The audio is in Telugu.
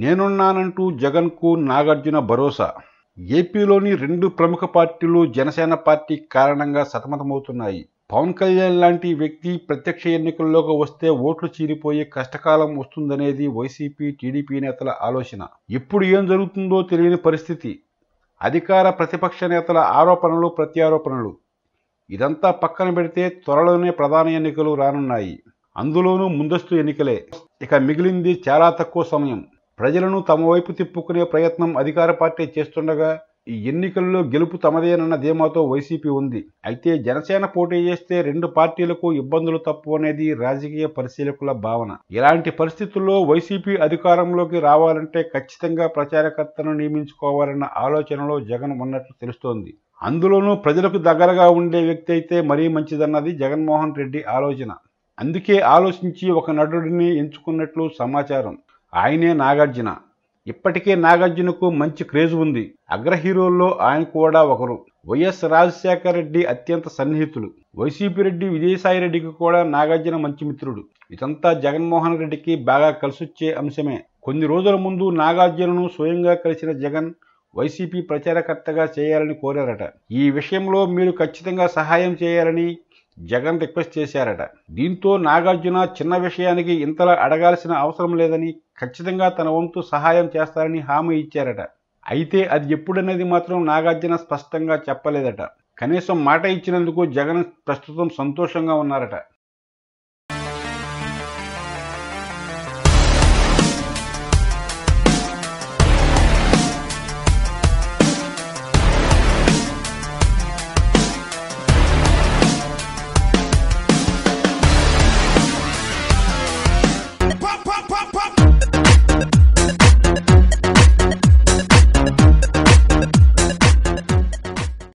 నేనున్నానంటూ జగన్కు నాగార్జున భరోసా. ఏపీలోని 2 ప్రముఖ పార్టీలు జనసేన పార్టీ కారణంగా సతమతమవుతున్నాయి. పవన్ కళ్యాణ్ లాంటి వ్యక్తి ప్రత్యక్ష ఎన్నికల్లోకి వస్తే ఓట్లు చీలిపోయి కష్టకాలం వస్తుందనేది వైసీపీ, టీడీపీ నేతల ఆలోచన. ఎప్పుడు ఏం జరుగుతుందో తెలియని పరిస్థితి. అధికార ప్రతిపక్ష నేతల ఆరోపణలు, ప్రత్యారోపణలు. ఇదంతా పక్కన పెడితే త్వరలోనే ప్రధాన ఎన్నికలు రానున్నాయి. అందులోనూ ముందస్తు ఎన్నికలే. ఇక మిగిలింది చాలా తక్కువ సమయం. ప్రజలను తమ వైపు తిప్పుకునే ప్రయత్నం అధికార పార్టీ చేస్తుండగా ఈ ఎన్నికల్లో గెలుపు తమదేనన్న ధీమాతో వైసీపీ ఉంది. అయితే జనసేన పోటీ చేస్తే 2 పార్టీలకు ఇబ్బందులు తప్పు అనేది రాజకీయ పరిశీలకుల భావన. ఇలాంటి పరిస్థితుల్లో వైసీపీ అధికారంలోకి రావాలంటే ఖచ్చితంగా ప్రచారకర్తను నియమించుకోవాలన్న ఆలోచనలో జగన్ ఉన్నట్లు తెలుస్తోంది. అందులోనూ ప్రజలకు దగ్గరగా ఉండే వ్యక్తి అయితే మరీ మంచిదన్నది జగన్మోహన్ రెడ్డి ఆలోచన. అందుకే ఆలోచించి ఒక నటుడిని ఎంచుకున్నట్లు సమాచారం. ఆయనే నాగార్జున. ఇప్పటికే నాగార్జునకు మంచి క్రేజ్ ఉంది. అగ్ర హీరోల్లో ఆయన కూడా ఒకరు. వైఎస్ రాజశేఖర రెడ్డి అత్యంత సన్నిహితులు. వైసీపీ రెడ్డి విజయసాయి రెడ్డికి కూడా నాగార్జున మంచి మిత్రుడు. ఇదంతా జగన్మోహన్ రెడ్డికి బాగా కలిసొచ్చే అంశమే. కొన్ని రోజుల ముందు నాగార్జునను స్వయంగా కలిసిన జగన్ వైసీపీ ప్రచారకర్తగా చేయాలని కోరారట. ఈ విషయంలో మీరు ఖచ్చితంగా సహాయం చేయాలని జగన్ రిక్వెస్ట్ చేశారట. దీంతో నాగార్జున చిన్న విషయానికి ఇంతలా అడగాల్సిన అవసరం లేదని, ఖచ్చితంగా తన వంతు సహాయం చేస్తారని హామీ ఇచ్చారట. అయితే అది ఎప్పుడనేది మాత్రం నాగార్జున స్పష్టంగా చెప్పలేదట. కనీసం మాట ఇచ్చినందుకు జగన్ ప్రస్తుతం సంతోషంగా ఉన్నారట.